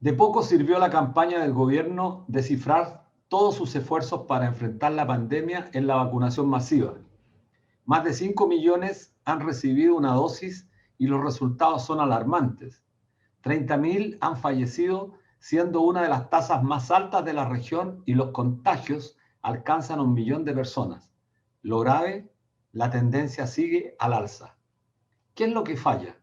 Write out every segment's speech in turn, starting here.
De poco sirvió la campaña del gobierno de cifrar todos sus esfuerzos para enfrentar la pandemia en la vacunación masiva. Más de 5 millones han recibido una dosis y los resultados son alarmantes. 30.000 han fallecido, siendo una de las tasas más altas de la región, y los contagios alcanzan a 1 millón de personas. Lo grave, la tendencia sigue al alza. ¿Qué es lo que falla?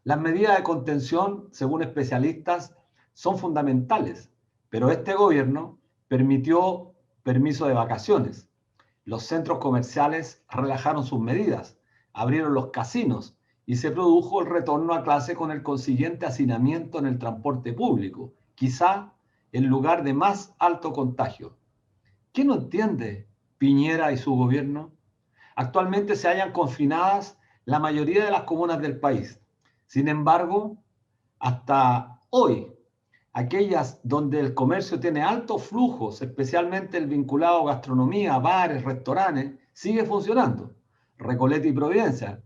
Las medidas de contención, según especialistas, son fundamentales, pero este gobierno permitió permiso de vacaciones. Los centros comerciales relajaron sus medidas, abrieron los casinos y se produjo el retorno a clase con el consiguiente hacinamiento en el transporte público, quizá el lugar de más alto contagio. ¿Qué no entiende Piñera y su gobierno? Actualmente se hallan confinadas la mayoría de las comunas del país. Sin embargo, hasta hoy, aquellas donde el comercio tiene altos flujos, especialmente el vinculado a gastronomía, bares, restaurantes, sigue funcionando. Recoleta y Providencia,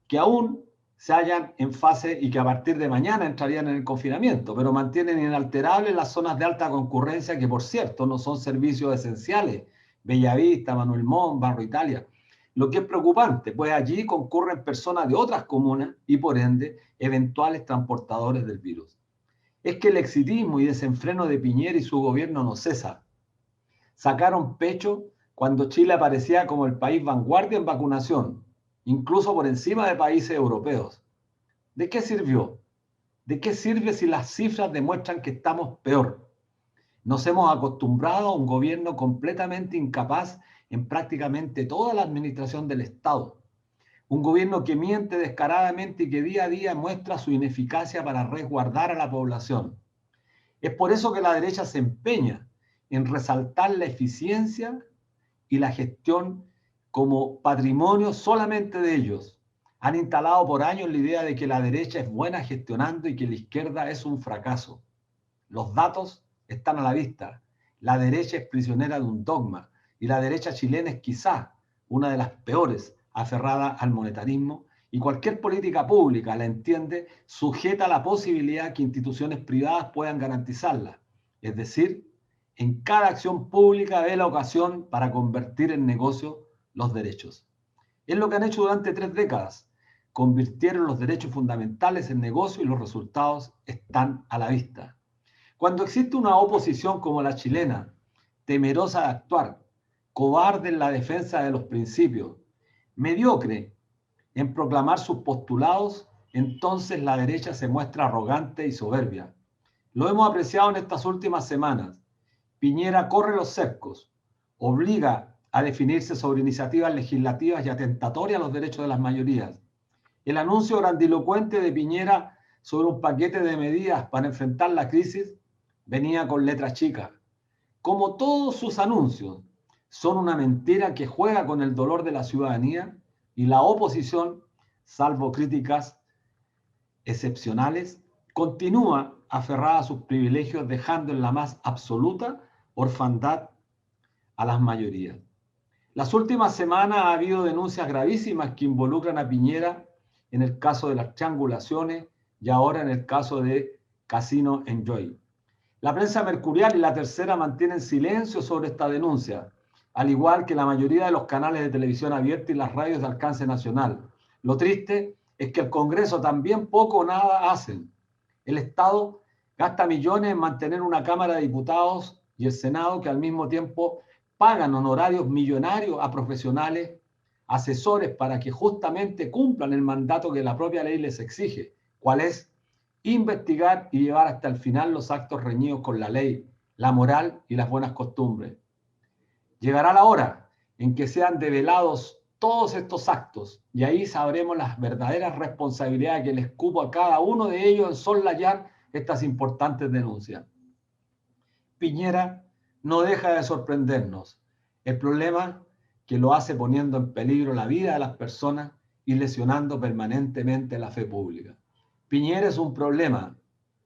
que aún se hallan en fase y que a partir de mañana entrarían en el confinamiento, pero mantienen inalterables las zonas de alta concurrencia, que por cierto no son servicios esenciales: Bellavista, Manuel Montt, Barrio Italia. Lo que es preocupante, pues allí concurren personas de otras comunas y por ende eventuales transportadores del virus. Es que el exitismo y desenfreno de Piñera y su gobierno no cesa. Sacaron pecho cuando Chile aparecía como el país vanguardia en vacunación, incluso por encima de países europeos. ¿De qué sirvió? ¿De qué sirve si las cifras demuestran que estamos peor? Nos hemos acostumbrado a un gobierno completamente incapaz en prácticamente toda la administración del Estado. Un gobierno que miente descaradamente y que día a día muestra su ineficacia para resguardar a la población. Es por eso que la derecha se empeña en resaltar la eficiencia y la gestión como patrimonio solamente de ellos. Han instalado por años la idea de que la derecha es buena gestionando y que la izquierda es un fracaso. Los datos están a la vista. La derecha es prisionera de un dogma y la derecha chilena es quizá una de las peores, aferrada al monetarismo, y cualquier política pública, la entiende, sujeta a la posibilidad que instituciones privadas puedan garantizarla. Es decir, en cada acción pública ve la ocasión para convertir en negocio los derechos. Es lo que han hecho durante 3 décadas. Convirtieron los derechos fundamentales en negocio y los resultados están a la vista. Cuando existe una oposición como la chilena, temerosa de actuar, cobarde en la defensa de los principios, mediocre en proclamar sus postulados, entonces la derecha se muestra arrogante y soberbia. Lo hemos apreciado en estas últimas semanas. Piñera corre los cercos, obliga a definirse sobre iniciativas legislativas y atentatorias a los derechos de las mayorías. El anuncio grandilocuente de Piñera sobre un paquete de medidas para enfrentar la crisis venía con letras chicas. Como todos sus anuncios, son una mentira que juega con el dolor de la ciudadanía, y la oposición, salvo críticas excepcionales, continúa aferrada a sus privilegios, dejando en la más absoluta orfandad a las mayorías. Las últimas semanas ha habido denuncias gravísimas que involucran a Piñera en el caso de las triangulaciones y ahora en el caso de Casino Enjoy. La prensa mercurial y La Tercera mantienen silencio sobre esta denuncia, al igual que la mayoría de los canales de televisión abierta y las radios de alcance nacional. Lo triste es que el Congreso también poco o nada hacen. El Estado gasta millones en mantener una Cámara de Diputados y el Senado que al mismo tiempo pagan honorarios millonarios a profesionales, asesores, para que justamente cumplan el mandato que la propia ley les exige, cuál es investigar y llevar hasta el final los actos reñidos con la ley, la moral y las buenas costumbres. Llegará la hora en que sean develados todos estos actos y ahí sabremos las verdaderas responsabilidades que les cupo a cada uno de ellos en soslayar estas importantes denuncias. Piñera no deja de sorprendernos. El problema que lo hace poniendo en peligro la vida de las personas y lesionando permanentemente la fe pública. Piñera es un problema,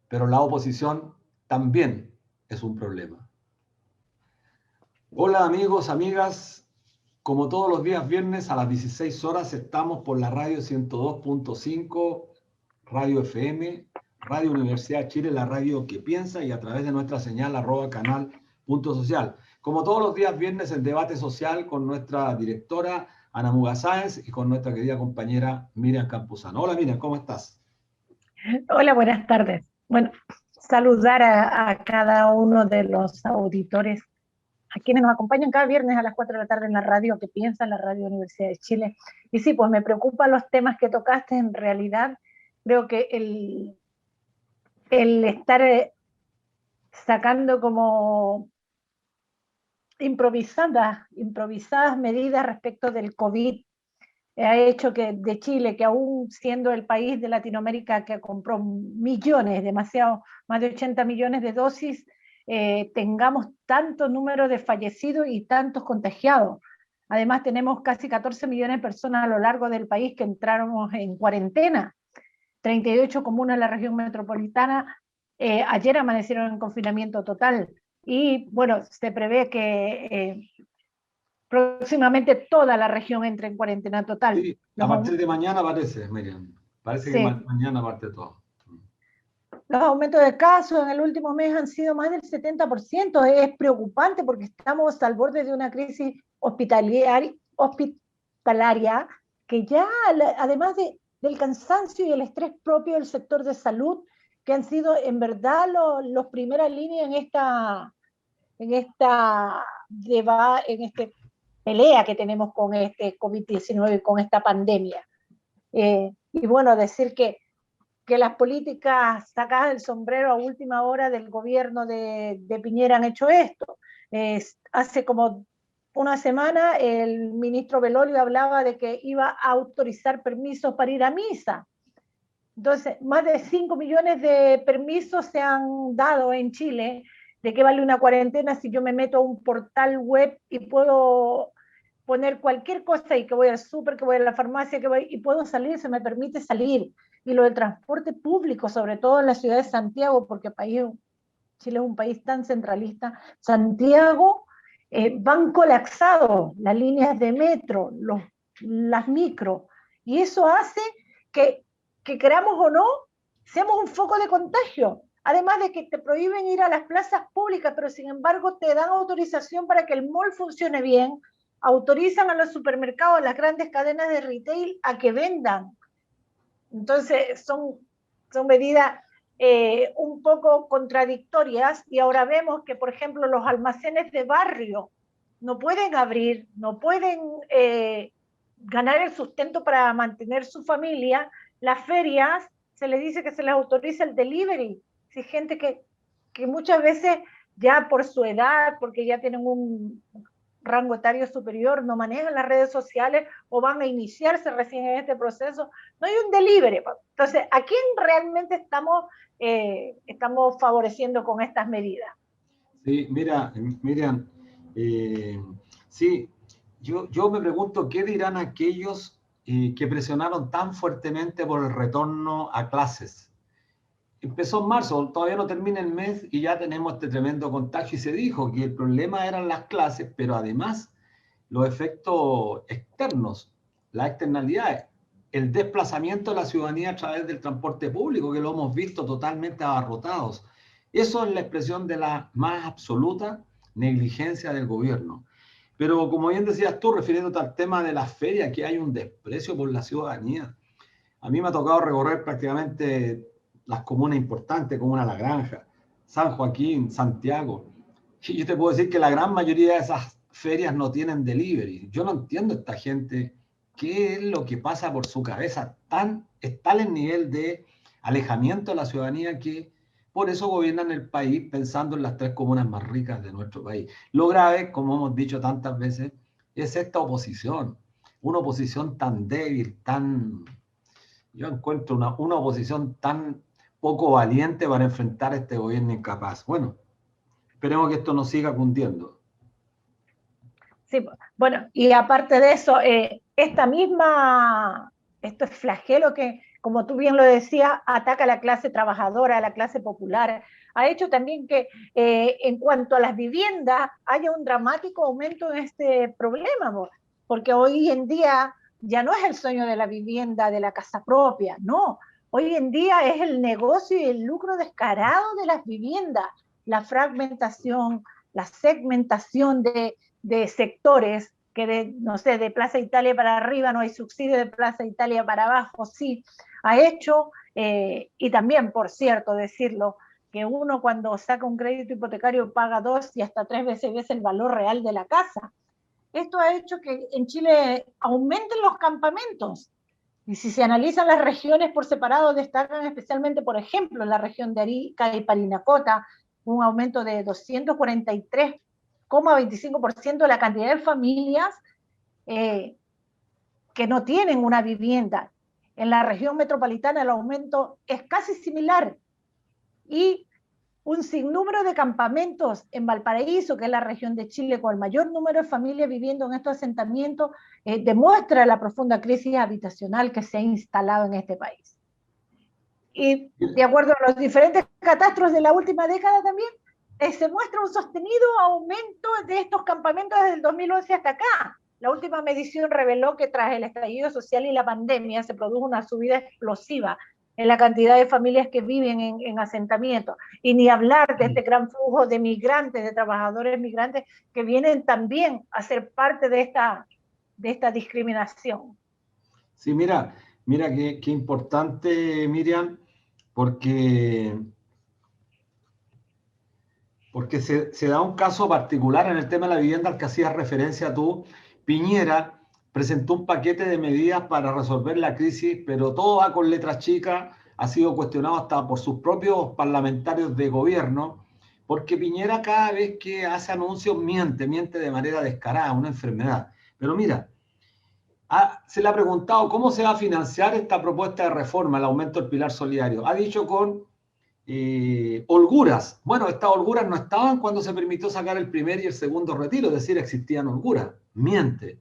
pero la oposición también es un problema. Hola amigos, amigas. Como todos los días viernes a las 16 horas estamos por la radio 102.5, Radio FM, Radio Universidad de Chile, la radio que piensa, y a través de nuestra señal @canal.social. Como todos los días viernes, el debate social con nuestra directora Ana Muga Sáenz y con nuestra querida compañera Miriam Campuzano. Hola Miriam, ¿cómo estás? Hola, buenas tardes. Bueno, saludar a cada uno de los auditores, a quienes nos acompañan cada viernes a las 4 de la tarde en la radio que piensa, en la Radio Universidad de Chile. Y sí, pues me preocupan los temas que tocaste. En realidad, creo que el estar sacando como improvisadas medidas respecto del COVID ha hecho que de Chile, que aún siendo el país de Latinoamérica que compró millones, demasiado, más de 80 millones de dosis, tengamos tanto número de fallecidos y tantos contagiados. Además tenemos casi 14 millones de personas a lo largo del país que entraron en cuarentena, 38 comunas en la región metropolitana, ayer amanecieron en confinamiento total, y bueno, se prevé que próximamente toda la región entra en cuarentena total. Sí, a partir de mañana parece, Miriam. Parece que Sí. mañana parte todo. Los aumentos de casos en el último mes han sido más del 70%. Es preocupante porque estamos al borde de una crisis hospitalaria que ya, además del cansancio y el estrés propio del sector de salud, que han sido en verdad los primeras líneas en esta pelea que tenemos con este COVID-19 y con esta pandemia. Y bueno, decir que las políticas sacadas del sombrero a última hora del gobierno de Piñera han hecho esto. Hace como una semana el ministro Belolio hablaba de que iba a autorizar permisos para ir a misa. Entonces, más de 5 millones de permisos se han dado en Chile. ¿De qué vale una cuarentena si yo me meto a un portal web y puedo poner cualquier cosa, y que voy al súper, que voy a la farmacia, y puedo salir, se me permite salir? Y lo del transporte público, sobre todo en la ciudad de Santiago, porque Chile es un país tan centralista, Santiago, van colapsados las líneas de metro, las micro, y eso hace que queramos o no, seamos un foco de contagio. Además de que te prohíben ir a las plazas públicas, pero sin embargo te dan autorización para que el mall funcione bien, autorizan a los supermercados, a las grandes cadenas de retail a que vendan. Entonces son medidas un poco contradictorias, y ahora vemos que, por ejemplo, los almacenes de barrio no pueden abrir, no pueden ganar el sustento para mantener su familia. Las ferias, se les dice que se les autoriza el delivery. Si gente que muchas veces ya por su edad, porque ya tienen un rango etario superior, no manejan las redes sociales o van a iniciarse recién en este proceso, no hay un delivery. Entonces, ¿a quién realmente estamos favoreciendo con estas medidas? Sí, mira, Miriam, sí, yo me pregunto qué dirán aquellos que presionaron tan fuertemente por el retorno a clases. Empezó en marzo, todavía no termina el mes y ya tenemos este tremendo contagio, y se dijo que el problema eran las clases, pero además los efectos externos, las externalidades, el desplazamiento de la ciudadanía a través del transporte público, que lo hemos visto totalmente abarrotados. Eso es la expresión de la más absoluta negligencia del gobierno. Pero como bien decías tú, refiriéndote al tema de las ferias, que hay un desprecio por la ciudadanía. A mí me ha tocado recorrer prácticamente las comunas importantes, como La Granja, San Joaquín, Santiago. Y yo te puedo decir que la gran mayoría de esas ferias no tienen delivery. Yo no entiendo a esta gente qué es lo que pasa por su cabeza. Es tal el nivel de alejamiento de la ciudadanía que por eso gobiernan el país pensando en las 3 comunas más ricas de nuestro país. Lo grave, como hemos dicho tantas veces, es esta oposición. Una oposición tan débil, yo encuentro una oposición tan poco valiente para enfrentar a este gobierno incapaz. Bueno, esperemos que esto no siga cundiendo. Sí, bueno, y aparte de eso, este flagelo que, como tú bien lo decías, ataca a la clase trabajadora, a la clase popular, ha hecho también que en cuanto a las viviendas haya un dramático aumento en este problema, porque hoy en día ya no es el sueño de la vivienda, de la casa propia, no. Hoy en día es el negocio y el lucro descarado de las viviendas, la fragmentación, la segmentación de sectores, que no sé, de Plaza Italia para arriba no hay subsidio, de Plaza Italia para abajo sí, ha hecho, y también, por cierto, decirlo, que uno cuando saca un crédito hipotecario paga 2 y hasta 3 veces el valor real de la casa. Esto ha hecho que en Chile aumenten los campamentos. Y si se analizan las regiones por separado, destacan especialmente, por ejemplo, la región de Arica y Parinacota, un aumento de 243,25% de la cantidad de familias eh, que no tienen una vivienda. En la región metropolitana el aumento es casi similar. Y un sinnúmero de campamentos en Valparaíso, que es la región de Chile con el mayor número de familias viviendo en estos asentamientos, demuestra la profunda crisis habitacional que se ha instalado en este país. Y de acuerdo a los diferentes catastros de la última década también, se muestra un sostenido aumento de estos campamentos desde el 2011 hasta acá. La última medición reveló que tras el estallido social y la pandemia se produjo una subida explosiva en la cantidad de familias que viven en asentamientos. Y ni hablar de este gran flujo de migrantes, de trabajadores migrantes que vienen también a ser parte de esta discriminación. Sí, mira, mira qué importante, Miriam, porque, porque se da un caso particular en el tema de la vivienda al que hacías referencia tú. Piñera presentó un paquete de medidas para resolver la crisis, pero todo va con letras chicas, ha sido cuestionado hasta por sus propios parlamentarios de gobierno, porque Piñera cada vez que hace anuncios miente de manera descarada, una enfermedad. Pero mira, se le ha preguntado cómo se va a financiar esta propuesta de reforma, el aumento del pilar solidario. Ha dicho con holguras. Bueno, estas holguras no estaban cuando se permitió sacar el primer y el segundo retiro, es decir, existían holguras. Miente.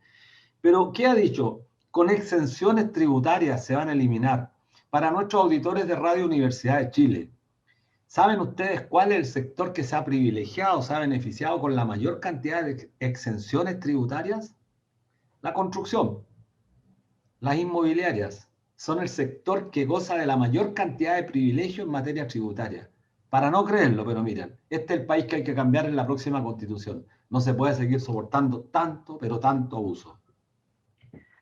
Pero, ¿qué ha dicho? Con exenciones tributarias se van a eliminar. Para nuestros auditores de Radio Universidad de Chile, ¿saben ustedes cuál es el sector que se ha privilegiado, se ha beneficiado con la mayor cantidad de exenciones tributarias? La construcción. Las inmobiliarias son el sector que goza de la mayor cantidad de privilegios en materia tributaria. Para no creerlo, pero miren, este es el país que hay que cambiar en la próxima constitución. No se puede seguir soportando tanto, pero tanto abuso.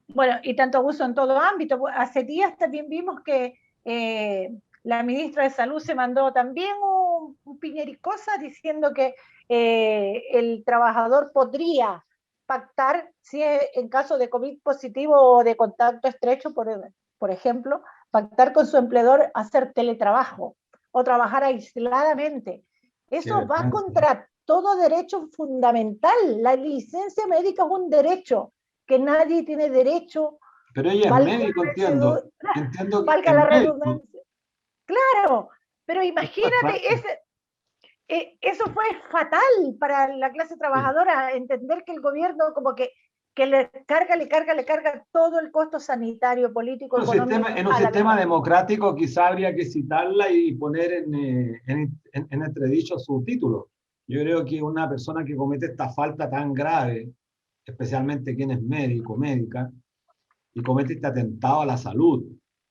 Bueno, y tanto abuso en todo ámbito. Hace días también vimos que la ministra de Salud se mandó también un piñericosa diciendo que el trabajador podría pactar, si en caso de COVID positivo o de contacto estrecho, por ejemplo, pactar con su empleador hacer teletrabajo o trabajar aisladamente. Eso va contra todo derecho fundamental. La licencia médica es un derecho que nadie tiene derecho. Pero ella es médico, entiendo. Entiendo que Valga es la médico. redundancia. Claro, pero imagínate, eso fue fatal para la clase trabajadora, entender que el gobierno como que le carga todo el costo sanitario, político, económico. En un sistema democrático quizá habría que citarla y poner en entredicho su título. Yo creo que una persona que comete esta falta tan grave, especialmente quien es médico, médica, y comete este atentado a la salud,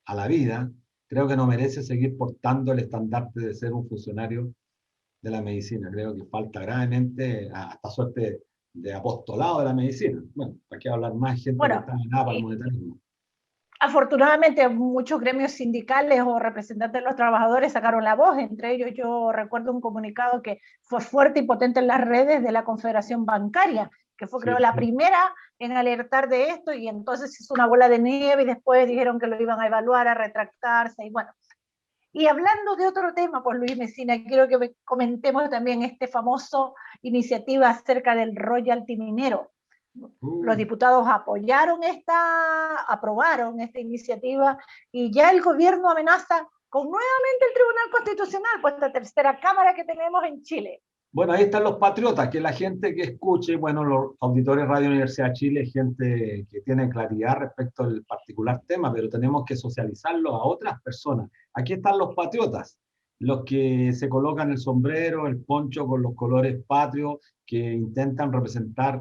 a la vida, creo que no merece seguir portando el estandarte de ser un funcionario de la medicina. Creo que falta gravemente hasta suerte de apostolado de la medicina. Bueno, ¿para qué hablar más gente que Bueno, está en nada para el monetarismo? afortunadamente muchos gremios sindicales o representantes de los trabajadores sacaron la voz, entre ellos yo recuerdo un comunicado que fue fuerte y potente en las redes de la Confederación Bancaria, que fue creo la primera en alertar de esto, y entonces hizo una bola de nieve y después dijeron que lo iban a evaluar, a retractarse, y bueno. Y hablando de otro tema, pues Luis Mesina, quiero que comentemos también este famoso iniciativa acerca del royalty minero. Los diputados aprobaron esta iniciativa, y ya el gobierno amenaza con nuevamente el Tribunal Constitucional, pues esta tercera cámara que tenemos en Chile. Bueno, ahí están los patriotas, que la gente que escuche, bueno, los auditores de Radio Universidad de Chile, gente que tiene claridad respecto al particular tema, pero tenemos que socializarlo a otras personas. Aquí están los patriotas, los que se colocan el sombrero, el poncho con los colores patrios, que intentan representar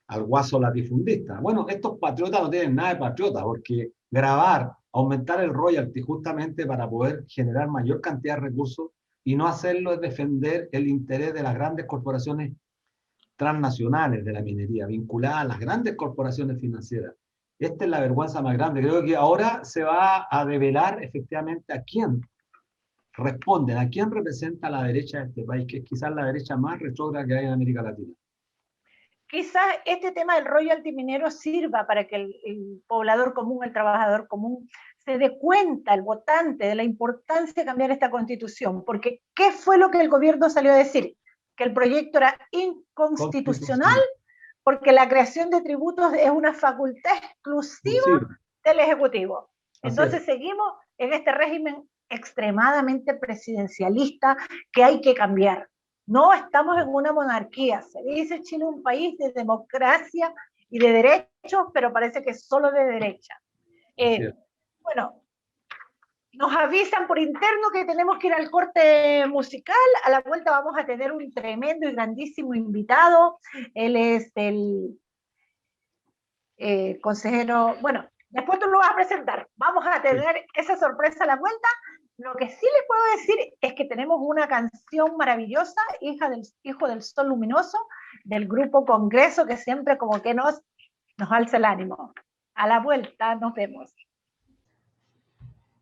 al guaso latifundista. Bueno, estos patriotas no tienen nada de patriota, porque grabar aumentar el royalty justamente para poder generar mayor cantidad de recursos, y no hacerlo es defender el interés de las grandes corporaciones transnacionales de la minería, vinculadas a las grandes corporaciones financieras. Esta es la vergüenza más grande. Creo que ahora se va a develar efectivamente a quién responden, a quién representa la derecha de este país, que es quizás la derecha más retrógrada que hay en América Latina. Quizás este tema del royalty minero sirva para que el poblador común, el trabajador común, se dé cuenta, el votante, de la importancia de cambiar esta constitución. Porque, ¿qué fue lo que el gobierno salió a decir? Que el proyecto era inconstitucional porque la creación de tributos es una facultad exclusiva del Ejecutivo. Entonces seguimos en este régimen extremadamente presidencialista que hay que cambiar. No estamos en una monarquía. Se dice Chile un país de democracia y de derechos, pero parece que es solo de derecha. Bueno, nos avisan por interno que tenemos que ir al corte musical. A la vuelta vamos a tener un tremendo y grandísimo invitado. Él es el consejero, bueno, después tú lo vas a presentar. Vamos a tener esa sorpresa a la vuelta. Lo que sí les puedo decir es que tenemos una canción maravillosa, Hijo del Sol Luminoso, del grupo Congreso, que siempre como que nos alza el ánimo. A la vuelta, nos vemos.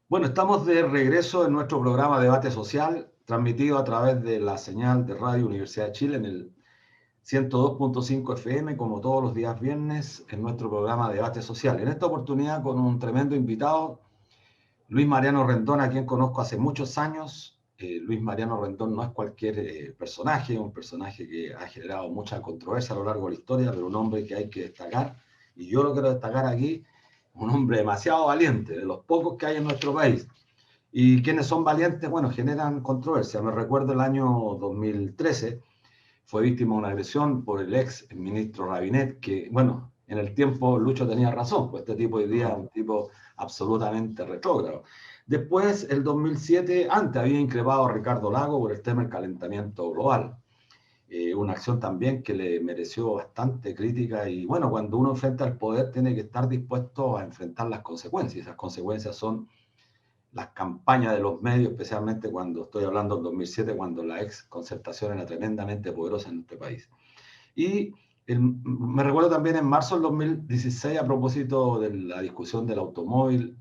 Bueno, estamos de regreso en nuestro programa Debate Social, transmitido a través de la señal de Radio Universidad de Chile en el 102.5 FM, como todos los días viernes, en nuestro programa Debate Social. En esta oportunidad con un tremendo invitado, Luis Mariano Rendón, a quien conozco hace muchos años. Luis Mariano Rendón no es cualquier personaje, un personaje que ha generado mucha controversia a lo largo de la historia, pero un hombre que hay que destacar, y yo lo quiero destacar aquí, un hombre demasiado valiente, de los pocos que hay en nuestro país. Y quienes son valientes, bueno, generan controversia. Me recuerdo el año 2013, fue víctima de una agresión por el ex ministro Rabinet, que, bueno, en el tiempo Lucho tenía razón, pues este tipo hoy día es un tipo absolutamente retrógrado. Después, el 2007, antes había increpado a Ricardo Lago por el tema del calentamiento global. Una acción también que le mereció bastante crítica, y bueno, cuando uno enfrenta al poder tiene que estar dispuesto a enfrentar las consecuencias. Esas consecuencias son las campañas de los medios, especialmente cuando estoy hablando del 2007, cuando la ex concertación era tremendamente poderosa en este país. Y me recuerdo también en marzo del 2016, a propósito de la discusión del automóvil,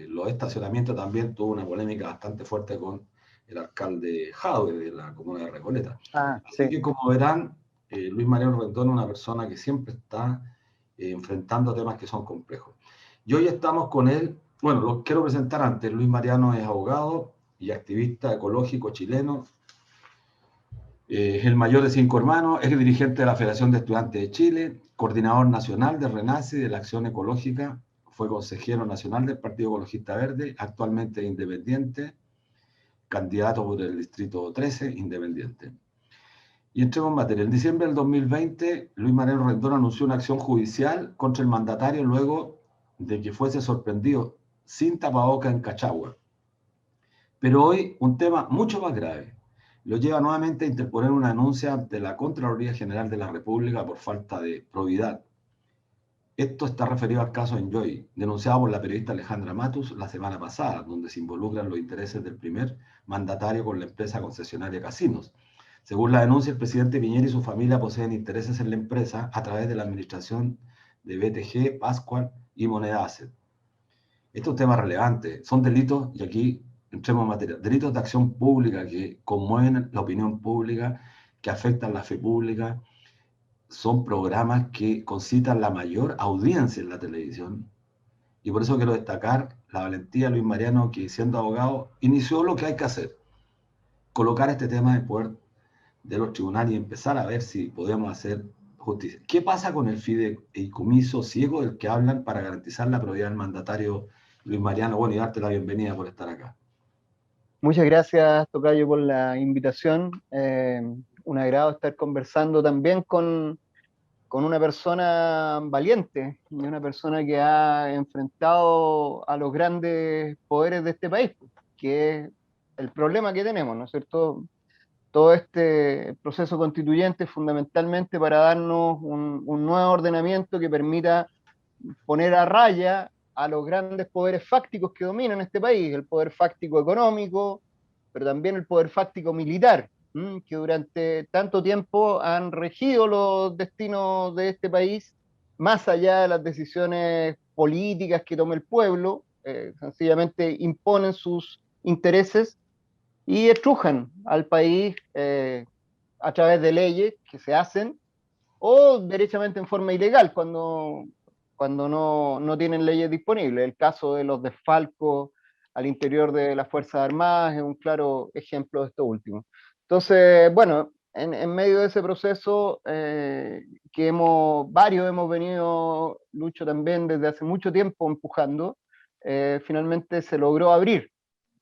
los estacionamientos, también tuvo una polémica bastante fuerte con el alcalde Jadwe de la comuna de Recoleta. Así que, como verán, Luis Mariano Rendón es una persona que siempre está enfrentando temas que son complejos. Y hoy estamos con él. Bueno, lo quiero presentar antes. Luis Mariano es abogado y activista ecológico chileno. Es el mayor de 5 hermanos, es el dirigente de la Federación de Estudiantes de Chile, coordinador nacional de RENACE y de la Acción Ecológica, fue consejero nacional del Partido Ecologista Verde, actualmente independiente, candidato por el Distrito 13, independiente. Y entremos en materia. En diciembre del 2020, Luis Mariano Rendón anunció una acción judicial contra el mandatario luego de que fuese sorprendido sin tapaboca en Cachagua. Pero hoy un tema mucho más grave lo lleva nuevamente a interponer una denuncia ante la Contraloría General de la República por falta de probidad. Esto está referido al caso Enjoy, denunciado por la periodista Alejandra Matus la semana pasada, donde se involucran los intereses del primer mandatario con la empresa concesionaria Casinos. Según la denuncia, el presidente Piñera y su familia poseen intereses en la empresa a través de la administración de BTG, Pascual y Moneda Asset. Este es un tema relevante. Son delitos, y aquí entremos en materia, delitos de acción pública que conmueven la opinión pública, que afectan la fe pública. Son programas que concitan la mayor audiencia en la televisión. Y por eso quiero destacar la valentía de Luis Mariano, que siendo abogado inició lo que hay que hacer: colocar este tema en poder de los tribunales y empezar a ver si podemos hacer justicia. ¿Qué pasa con el fideicomiso ciego del que hablan para garantizar la probidad del mandatario Luis Mariano? Bueno, y darte la bienvenida por estar acá. Muchas gracias, Tocayo, por la invitación. Un agrado estar conversando también con una persona valiente y una persona que ha enfrentado a los grandes poderes de este país, que es el problema que tenemos, ¿no es cierto? Todo este proceso constituyente fundamentalmente para darnos un nuevo ordenamiento que permita poner a raya a los grandes poderes fácticos que dominan este país, el poder fáctico económico, pero también el poder fáctico militar, que durante tanto tiempo han regido los destinos de este país, más allá de las decisiones políticas que tome el pueblo, sencillamente imponen sus intereses y estrujan al país a través de leyes que se hacen o derechamente en forma ilegal cuando no tienen leyes disponibles. El caso de los desfalcos al interior de las Fuerzas Armadas es un claro ejemplo de esto último. Entonces, bueno, en medio de ese proceso que varios hemos venido, Lucho también, desde hace mucho tiempo empujando, finalmente se logró abrir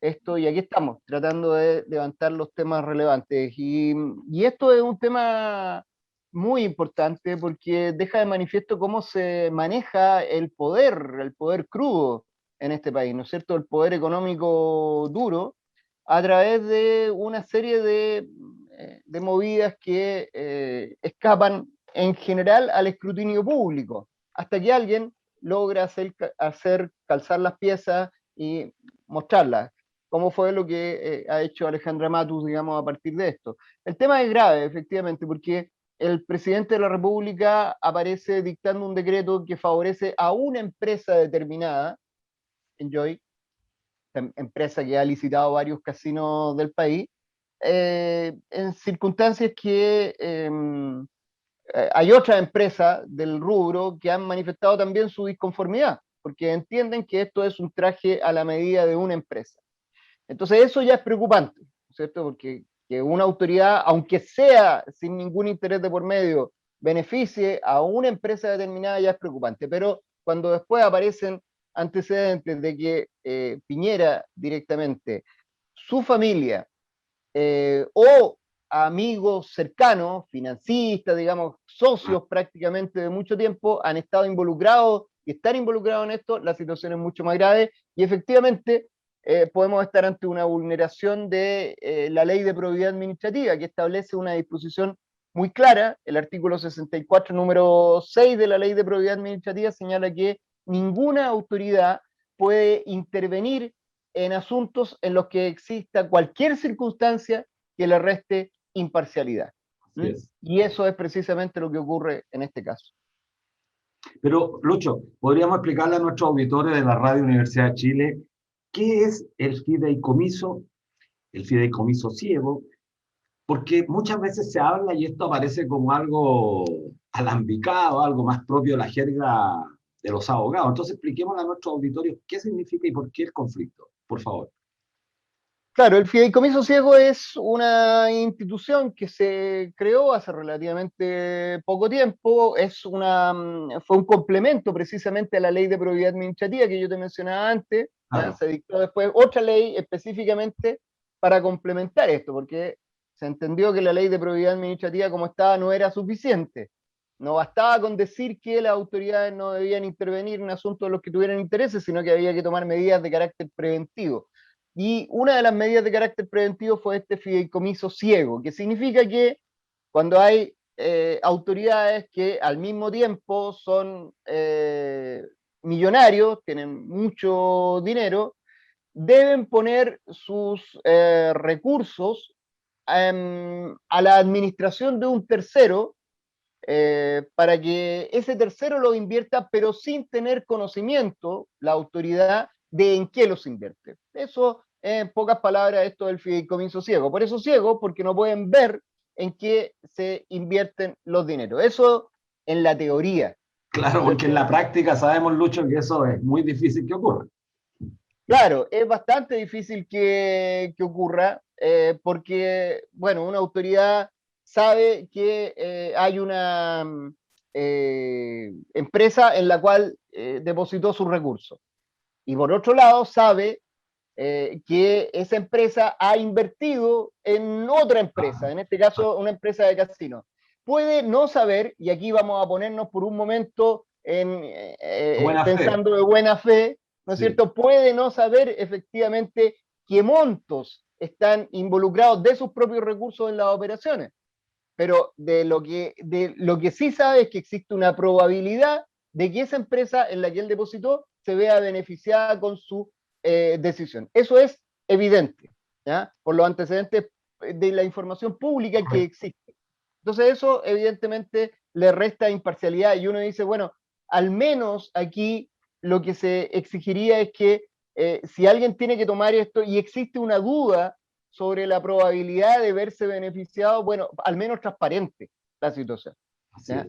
esto y aquí estamos, tratando de levantar los temas relevantes. Y esto es un tema muy importante porque deja de manifiesto cómo se maneja el poder crudo en este país, ¿no es cierto? El poder económico duro, a través de una serie de movidas que escapan en general al escrutinio público, hasta que alguien logra hacer calzar las piezas y mostrarlas, como fue lo que ha hecho Alejandra Matus, digamos, a partir de esto. El tema es grave, efectivamente, porque el presidente de la República aparece dictando un decreto que favorece a una empresa determinada, Enjoy, empresa que ha licitado varios casinos del país, en circunstancias que hay otras empresas del rubro que han manifestado también su disconformidad, porque entienden que esto es un traje a la medida de una empresa. Entonces eso ya es preocupante, ¿cierto? Porque que una autoridad, aunque sea sin ningún interés de por medio, beneficie a una empresa determinada ya es preocupante. Pero cuando después aparecen antecedentes de que Piñera directamente, su familia o amigos cercanos, financistas, digamos, socios prácticamente de mucho tiempo, han estado involucrados y están involucrados en esto, la situación es mucho más grave y efectivamente podemos estar ante una vulneración de la ley de probidad administrativa que establece una disposición muy clara. El artículo 64, número 6 de la ley de probidad administrativa señala que ninguna autoridad puede intervenir en asuntos en los que exista cualquier circunstancia que le reste imparcialidad. Y eso es precisamente lo que ocurre en este caso. Pero, Lucho, ¿podríamos explicarle a nuestros auditores de la Radio Universidad de Chile qué es el fideicomiso ciego? Porque muchas veces se habla y esto aparece como algo alambicado, algo más propio de la jerga de los abogados. Entonces, expliquémosle a nuestros auditorios qué significa y por qué el conflicto, por favor. Claro, el fideicomiso ciego es una institución que se creó hace relativamente poco tiempo, fue un complemento precisamente a la ley de probidad administrativa que yo te mencionaba antes, claro. Se dictó después otra ley específicamente para complementar esto, porque se entendió que la ley de probidad administrativa como estaba no era suficiente. No bastaba con decir que las autoridades no debían intervenir en asuntos de los que tuvieran intereses, sino que había que tomar medidas de carácter preventivo. Y una de las medidas de carácter preventivo fue este fideicomiso ciego, que significa que cuando hay autoridades que al mismo tiempo son millonarios, tienen mucho dinero, deben poner sus recursos a la administración de un tercero para que ese tercero lo invierta, pero sin tener conocimiento, la autoridad, de en qué los invierte. Eso, en pocas palabras, esto del fideicomiso ciego. Por eso ciego, porque no pueden ver en qué se invierten los dineros. Eso en la teoría. Claro, porque en la práctica sabemos, Lucho, que eso es muy difícil que ocurra. Claro, es bastante difícil que ocurra, porque, bueno, una autoridad sabe que hay una empresa en la cual depositó sus recursos. Y por otro lado, sabe que esa empresa ha invertido en otra empresa, en este caso una empresa de casino. Puede no saber, y aquí vamos a ponernos por un momento pensando de buena fe, ¿no es cierto? Puede no saber efectivamente qué montos están involucrados de sus propios recursos en las operaciones, pero de lo que sí sabe es que existe una probabilidad de que esa empresa en la que él depositó se vea beneficiada con su decisión. Eso es evidente, ¿ya? Por los antecedentes de la información pública que existe. Entonces eso evidentemente le resta imparcialidad y uno dice, bueno, al menos aquí lo que se exigiría es que si alguien tiene que tomar esto y existe una duda sobre la probabilidad de verse beneficiado, bueno, al menos transparente la situación. ¿Ya?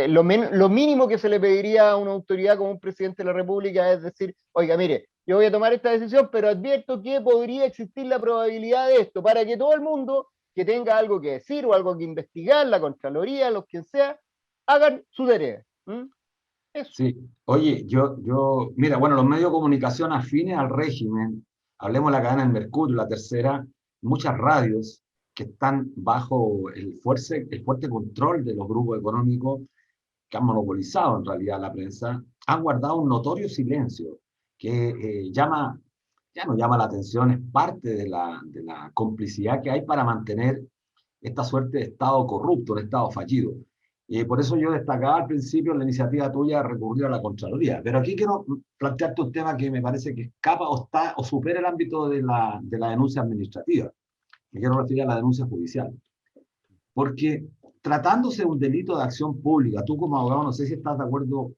Lo mínimo que se le pediría a una autoridad como un presidente de la República es decir, oiga, mire, yo voy a tomar esta decisión, pero advierto que podría existir la probabilidad de esto, para que todo el mundo que tenga algo que decir o algo que investigar, la Contraloría, los quien sea, hagan su tarea. Eso. Sí, oye, mira, bueno, los medios de comunicación afines al régimen, hablemos de la cadena del Mercurio, la tercera, muchas radios que están bajo el fuerte control de los grupos económicos que han monopolizado en realidad la prensa, han guardado un notorio silencio que ya no llama la atención, es parte de la complicidad que hay para mantener esta suerte de Estado corrupto, de Estado fallido. Y por eso yo destacaba al principio la iniciativa tuya de recurrir a la Contraloría. Pero aquí quiero plantearte un tema que me parece que escapa o supera el ámbito de la denuncia administrativa. Me quiero referir a la denuncia judicial. Porque tratándose de un delito de acción pública, tú como abogado no sé si estás de acuerdo,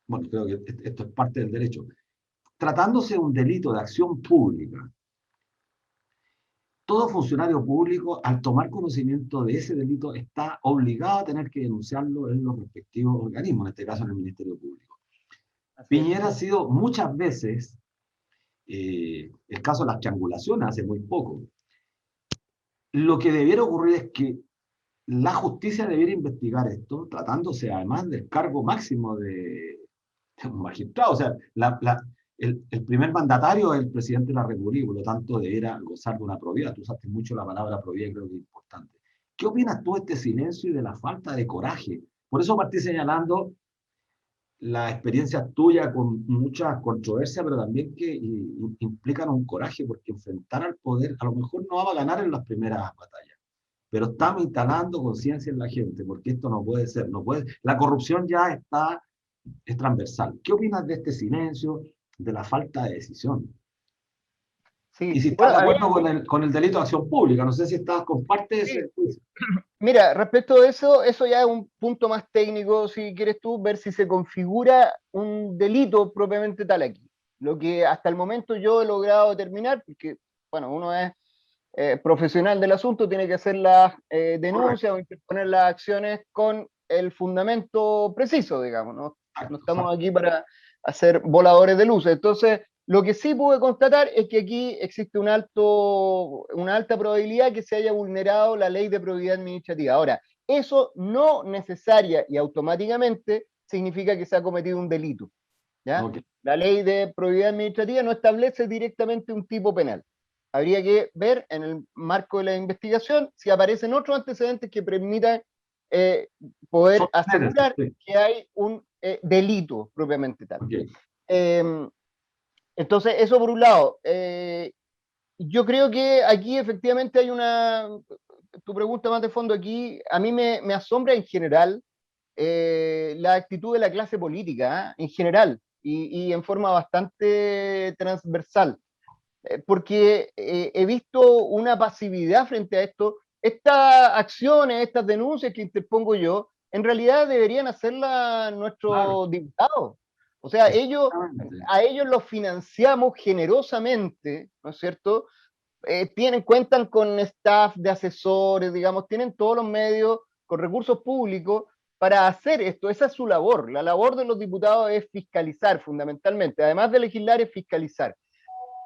bueno, creo que esto es parte del derecho. Tratándose de un delito de acción pública, todo funcionario público, al tomar conocimiento de ese delito, está obligado a tener que denunciarlo en los respectivos organismos, en este caso en el Ministerio Público. Piñera ha sido muchas veces, el caso de las triangulaciones hace muy poco. Lo que debiera ocurrir es que la justicia debiera investigar esto, tratándose además del cargo máximo de un magistrado. O sea, el primer mandatario es el presidente de la República, por lo tanto debiera gozar de una probidad. Tú usaste mucho la palabra probidad y creo que es importante. ¿Qué opinas tú de este silencio y de la falta de coraje? Por eso partí señalando la experiencia tuya con mucha controversia, pero también que implican un coraje, porque enfrentar al poder a lo mejor no va a ganar en las primeras batallas, pero estamos instalando conciencia en la gente, porque esto no puede ser, no puede. La corrupción ya es transversal. ¿Qué opinas de este silencio, de la falta de decisión? Sí, Y si estás de acuerdo con el delito de acción pública, no sé si estás con parte de ese juicio. Mira, respecto a eso, eso ya es un punto más técnico, si quieres tú, ver si se configura un delito propiamente tal aquí. Lo que hasta el momento yo he logrado determinar, porque, bueno, uno es profesional del asunto, tiene que hacer las denuncias o interponer las acciones con el fundamento preciso, digamos, ¿no? No estamos aquí para hacer voladores de luces. Entonces, lo que sí pude constatar es que aquí existe una alta probabilidad que se haya vulnerado la ley de probidad administrativa. Ahora, eso no necesaria y automáticamente significa que se ha cometido un delito, ¿ya? Okay. La ley de probidad administrativa no establece directamente un tipo penal. Habría que ver en el marco de la investigación si aparecen otros antecedentes que permitan poder asegurar que hay un delito propiamente tal. Okay. Entonces, eso por un lado. Yo creo que aquí efectivamente hay tu pregunta más de fondo aquí, a mí me asombra en general la actitud de la clase política, en general, y en forma bastante transversal, porque he visto una pasividad frente a esto. Estas acciones, estas denuncias que interpongo yo, en realidad deberían hacerlas nuestros diputados. O sea, a ellos los financiamos generosamente, ¿no es cierto? Cuentan con staff de asesores, digamos, tienen todos los medios, con recursos públicos, para hacer esto. Esa es su labor. La labor de los diputados es fiscalizar, fundamentalmente. Además de legislar, es fiscalizar.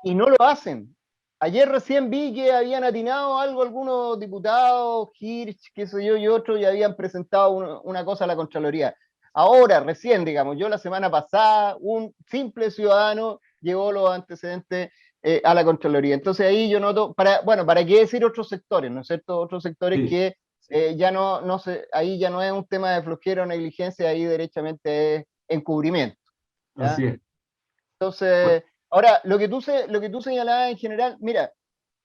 Y no lo hacen. Ayer recién vi que habían atinado algo algunos diputados, Hirsch, qué sé yo, y otros, y habían presentado una cosa a la Contraloría. Ahora, recién, digamos, yo la semana pasada, un simple ciudadano llevó los antecedentes a la Contraloría. Entonces ahí yo noto, ¿para qué decir otros sectores, no es cierto? Otros sectores que ya ahí ya no es un tema de flojera o negligencia, ahí derechamente es encubrimiento. ¿ya? Así es. Entonces, ahora, lo que tú señalabas en general, mira,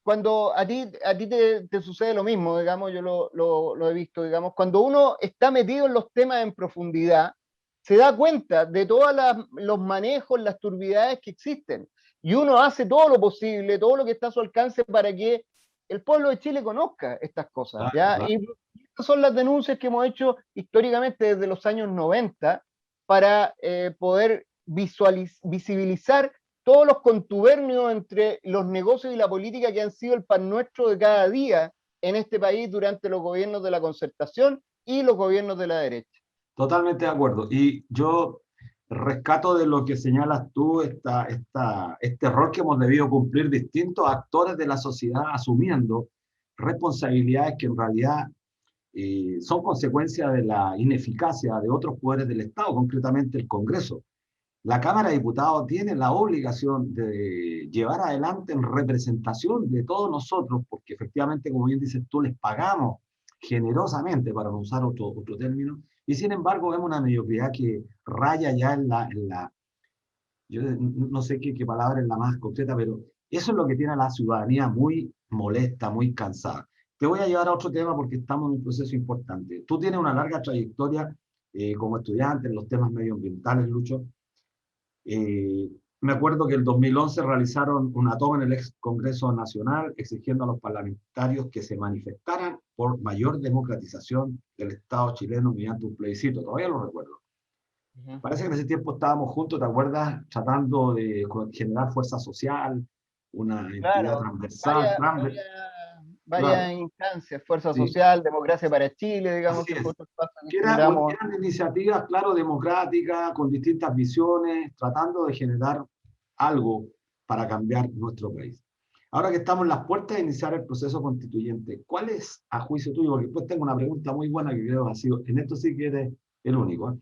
cuando a ti te sucede lo mismo, digamos, yo lo he visto, digamos, cuando uno está metido en los temas en profundidad, se da cuenta de todos los manejos, las turbidades que existen. Y uno hace todo lo posible, todo lo que está a su alcance para que el pueblo de Chile conozca estas cosas, Claro, ¿ya? claro. Y estas son las denuncias que hemos hecho históricamente desde los años 90 para poder visibilizar todos los contubernios entre los negocios y la política que han sido el pan nuestro de cada día en este país durante los gobiernos de la concertación y los gobiernos de la derecha. Totalmente de acuerdo. Y yo rescato de lo que señalas tú este rol que hemos debido cumplir distintos actores de la sociedad asumiendo responsabilidades que en realidad son consecuencia de la ineficacia de otros poderes del Estado, concretamente el Congreso. La Cámara de Diputados tiene la obligación de llevar adelante en representación de todos nosotros, porque efectivamente, como bien dices tú, les pagamos generosamente, para no usar otro término, y sin embargo vemos una mediocridad que raya ya yo no sé qué palabra es la más concreta, pero eso es lo que tiene a la ciudadanía muy molesta, muy cansada. Te voy a llevar a otro tema porque estamos en un proceso importante. Tú tienes una larga trayectoria como estudiante en los temas medioambientales, Lucho. Me acuerdo que en el 2011 realizaron una toma en el ex Congreso Nacional exigiendo a los parlamentarios que se manifestaran por mayor democratización del Estado chileno mediante un plebiscito. Todavía lo recuerdo. Parece que en ese tiempo estábamos juntos, ¿te acuerdas? Tratando de generar fuerza social, una entidad Claro, transversal. varias Claro, instancias, Fuerza sí, Social, Democracia para Chile, digamos, así que fue es. otro espacio que Que generamos. eran iniciativas, claro, democráticas, con distintas visiones, tratando de generar algo para cambiar nuestro país. Ahora que estamos en las puertas de iniciar el proceso constituyente, ¿cuál es, a juicio tuyo? Porque después tengo una pregunta muy buena que creo que ha sido, en esto sí que eres el único,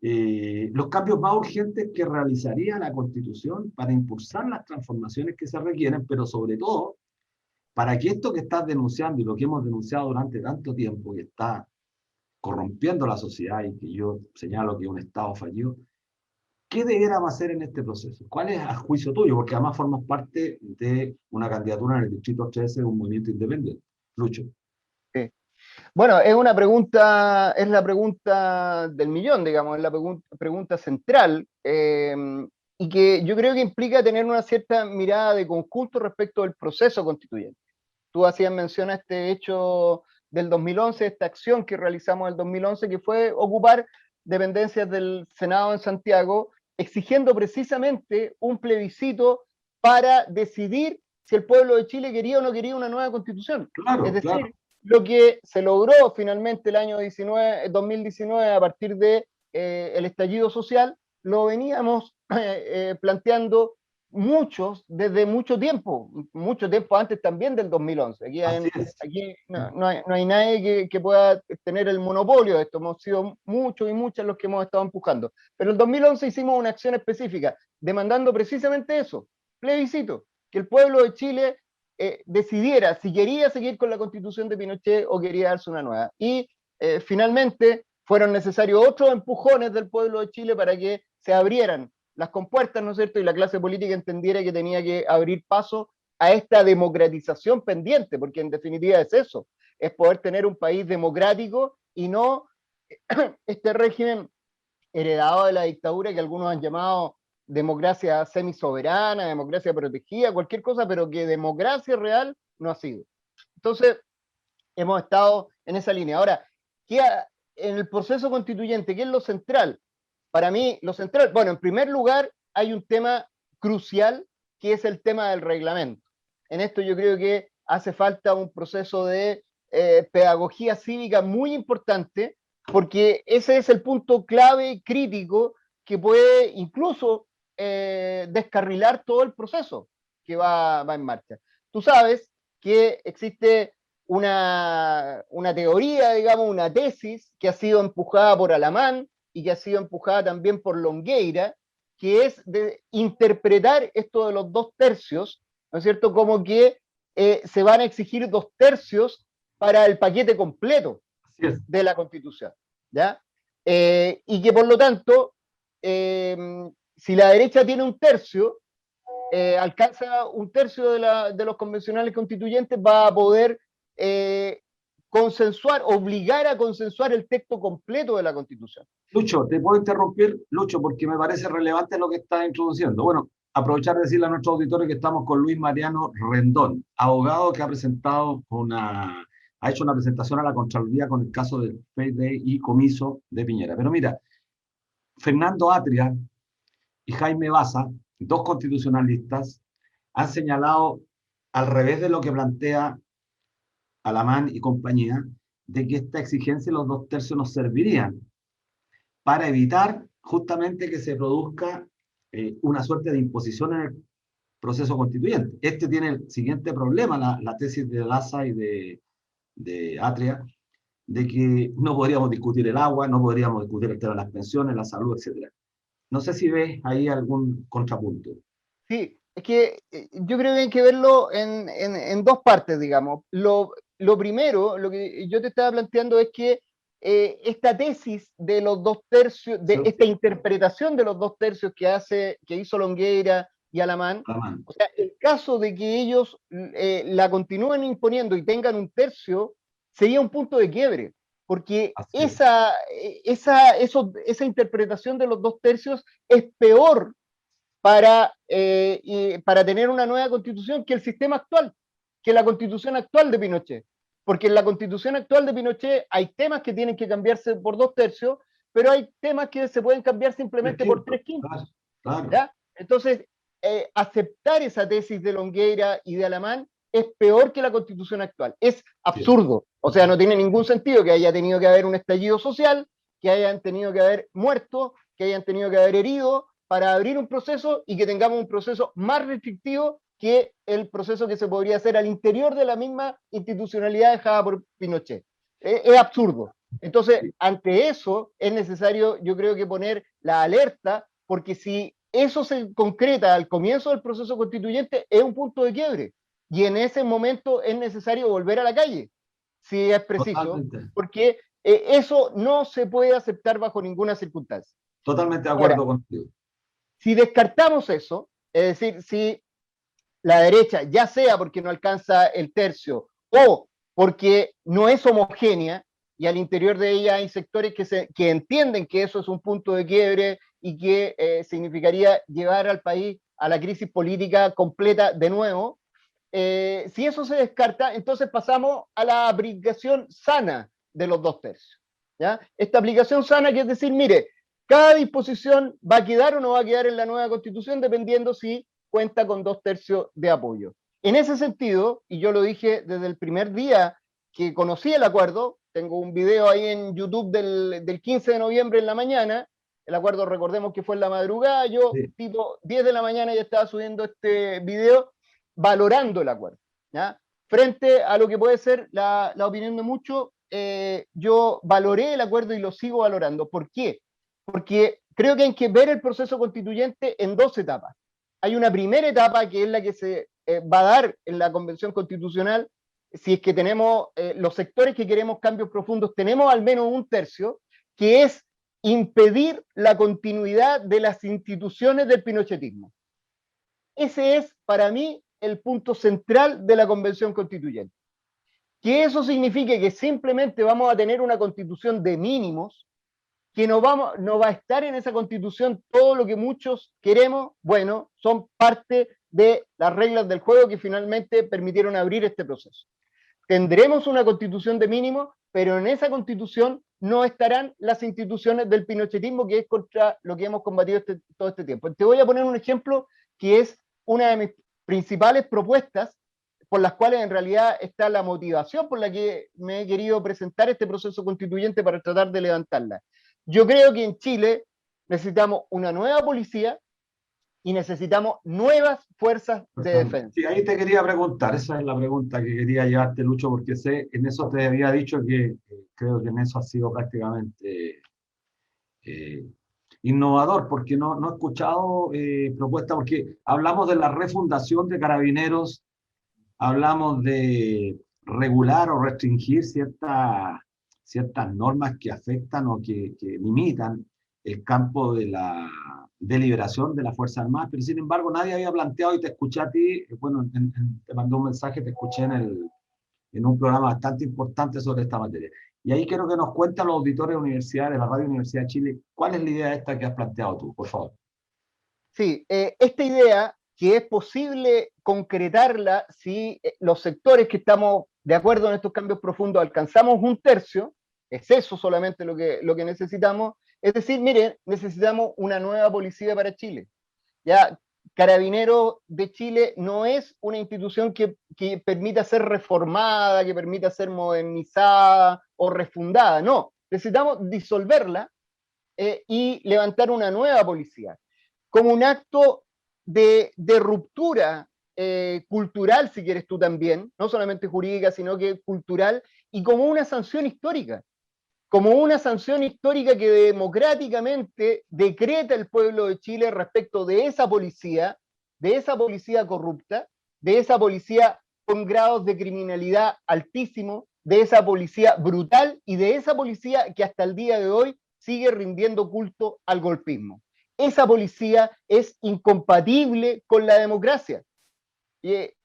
los cambios más urgentes que realizaría la Constitución para impulsar las transformaciones que se requieren, pero sobre todo para que esto que estás denunciando y lo que hemos denunciado durante tanto tiempo y está corrompiendo la sociedad y que yo señalo que es un Estado fallido, ¿qué debiéramos hacer en este proceso? ¿Cuál es a juicio tuyo? Porque además formas parte de una candidatura en el Distrito 13 de un movimiento independiente. Lucho. Sí. Bueno, es una pregunta, es la pregunta del millón, digamos, es la pregunta central, y que yo creo que implica tener una cierta mirada de conjunto respecto del proceso constituyente. Tú hacías mención a este hecho del 2011, esta acción que realizamos en el 2011, que fue ocupar dependencias del Senado en Santiago, exigiendo precisamente un plebiscito para decidir si el pueblo de Chile quería o no quería una nueva constitución. Es Claro, decir, claro. lo que se logró finalmente el año 2019 a partir de el estallido social, lo veníamos planteando muchos desde mucho tiempo antes también del 2011. Así es. Aquí no hay nadie que pueda tener el monopolio de esto, hemos sido muchos y muchas los que hemos estado empujando. Pero en el 2011 hicimos una acción específica, demandando precisamente eso, plebiscito, que el pueblo de Chile decidiera si quería seguir con la constitución de Pinochet o quería darse una nueva. Y finalmente fueron necesarios otros empujones del pueblo de Chile para que se abrieran las compuertas, ¿no es cierto? Y la clase política entendiera que tenía que abrir paso a esta democratización pendiente, porque en definitiva es eso, es poder tener un país democrático y no este régimen heredado de la dictadura que algunos han llamado democracia semisoberana, democracia protegida, cualquier cosa, pero que democracia real no ha sido. Entonces, hemos estado en esa línea. Ahora, en el proceso constituyente, ¿qué es lo central? Para mí, lo central, bueno, en primer lugar, hay un tema crucial que es el tema del reglamento. En esto yo creo que hace falta un proceso de pedagogía cívica muy importante, porque ese es el punto clave crítico que puede incluso descarrilar todo el proceso que va en marcha. Tú sabes que existe una teoría, digamos, una tesis que ha sido empujada por Alamán y que ha sido empujada también por Longueira, que es de interpretar esto de los 2/3, ¿no es cierto? Como que se van a exigir 2/3 para el paquete completo de la Constitución, ¿ya? Y que por lo tanto, si la derecha tiene 1/3, alcanza 1/3 de los convencionales constituyentes, va a poder consensuar, obligar a consensuar el texto completo de la Constitución. Lucho, te puedo interrumpir, Lucho, porque me parece relevante lo que estás introduciendo. Bueno, aprovechar de decirle a nuestros auditores que estamos con Luis Mariano Rendón, abogado que ha hecho una presentación a la Contraloría con el caso del fideicomiso de Piñera. Pero mira, Fernando Atria y Jaime Baza, dos constitucionalistas, han señalado, al revés de lo que plantea Alamán y compañía, de que esta exigencia de los 2/3 nos servirían para evitar justamente que se produzca una suerte de imposición en el proceso constituyente. Este tiene el siguiente problema, la tesis de Laza y de Atria, de que no podríamos discutir el agua, no podríamos discutir el tema de las pensiones, la salud, etc. No sé si ves ahí algún contrapunto. Sí, es que yo creo que hay que verlo en dos partes, digamos. Lo primero, lo que yo te estaba planteando es que esta tesis de los 2/3, de esta interpretación de los 2/3 que hizo Longueira y Alamán, o sea, el caso de que ellos la continúen imponiendo y tengan 1/3, sería un punto de quiebre, porque esa interpretación de los 2/3 es peor para tener una nueva constitución que el sistema actual, que la constitución actual de Pinochet. Porque en la constitución actual de Pinochet hay temas que tienen que cambiarse por 2/3, pero hay temas que se pueden cambiar simplemente por 3/5. Claro. ¿Ya? Entonces, aceptar esa tesis de Longueira y de Alamán es peor que la constitución actual. Es absurdo. O sea, no tiene ningún sentido que haya tenido que haber un estallido social, que hayan tenido que haber muerto, que hayan tenido que haber herido, para abrir un proceso y que tengamos un proceso más restrictivo que el proceso que se podría hacer al interior de la misma institucionalidad dejada por Pinochet. Es absurdo. Entonces, ante eso es necesario, yo creo que poner la alerta, porque si eso se concreta al comienzo del proceso constituyente, es un punto de quiebre. Y en ese momento es necesario volver a la calle, si es preciso, totalmente, porque eso no se puede aceptar bajo ninguna circunstancia. Totalmente de acuerdo contigo. Si descartamos eso, es decir, si la derecha, ya sea porque no alcanza el tercio o porque no es homogénea y al interior de ella hay sectores que entienden que eso es un punto de quiebre y que significaría llevar al país a la crisis política completa de nuevo, si eso se descarta, entonces pasamos a la aplicación sana de los 2/3. ¿Ya? Esta aplicación sana que es decir, mire, cada disposición va a quedar o no va a quedar en la nueva constitución dependiendo si cuenta con 2/3 de apoyo. En ese sentido, y yo lo dije desde el primer día que conocí el acuerdo, tengo un video ahí en YouTube del 15 de noviembre en la mañana, el acuerdo recordemos que fue en la madrugada, yo tipo 10 de la mañana ya estaba subiendo este video valorando el acuerdo. ¿Ya? Frente a lo que puede ser la opinión de muchos, yo valoré el acuerdo y lo sigo valorando. ¿Por qué? Porque creo que hay que ver el proceso constituyente en dos etapas. Hay una primera etapa que es la que se va a dar en la Convención Constitucional, si es que tenemos los sectores que queremos cambios profundos, tenemos al menos 1/3, que es impedir la continuidad de las instituciones del pinochetismo. Ese es, para mí, el punto central de la Convención Constituyente. Que eso signifique que simplemente vamos a tener una constitución de mínimos, que no va a estar en esa constitución todo lo que muchos queremos, bueno, son parte de las reglas del juego que finalmente permitieron abrir este proceso. Tendremos una constitución de mínimos, pero en esa constitución no estarán las instituciones del pinochetismo, que es contra lo que hemos combatido todo este tiempo. Te voy a poner un ejemplo que es una de mis principales propuestas por las cuales en realidad está la motivación por la que me he querido presentar este proceso constituyente para tratar de levantarla. Yo creo que en Chile necesitamos una nueva policía y necesitamos nuevas fuerzas de defensa. Sí, ahí te quería preguntar, esa es la pregunta que quería llevarte, Lucho, porque sé, en eso te había dicho que creo que en eso ha sido prácticamente innovador, porque no he escuchado propuestas, porque hablamos de la refundación de Carabineros, hablamos de regular o restringir ciertas normas que afectan o que limitan el campo de la deliberación de las Fuerzas Armadas, pero sin embargo nadie había planteado, y te escuché a ti, bueno, te mandé un mensaje, te escuché en en un programa bastante importante sobre esta materia. Y ahí quiero que nos cuenten los auditores universidades de la Radio Universidad de Chile, ¿cuál es la idea esta que has planteado tú, por favor? Sí, esta idea que es posible concretarla si los sectores que estamos de acuerdo en estos cambios profundos alcanzamos un tercio, es eso solamente lo que necesitamos, es decir, miren, necesitamos una nueva policía para Chile. Ya, Carabineros de Chile no es una institución que permita ser reformada, que permita ser modernizada o refundada, no, necesitamos disolverla y levantar una nueva policía como un acto de ruptura cultural, si quieres tú también, no solamente jurídica, sino que cultural, y como una sanción histórica que democráticamente decreta el pueblo de Chile respecto de esa policía corrupta, de esa policía con grados de criminalidad altísimos, de esa policía brutal y de esa policía que hasta el día de hoy sigue rindiendo culto al golpismo. Esa policía es incompatible con la democracia.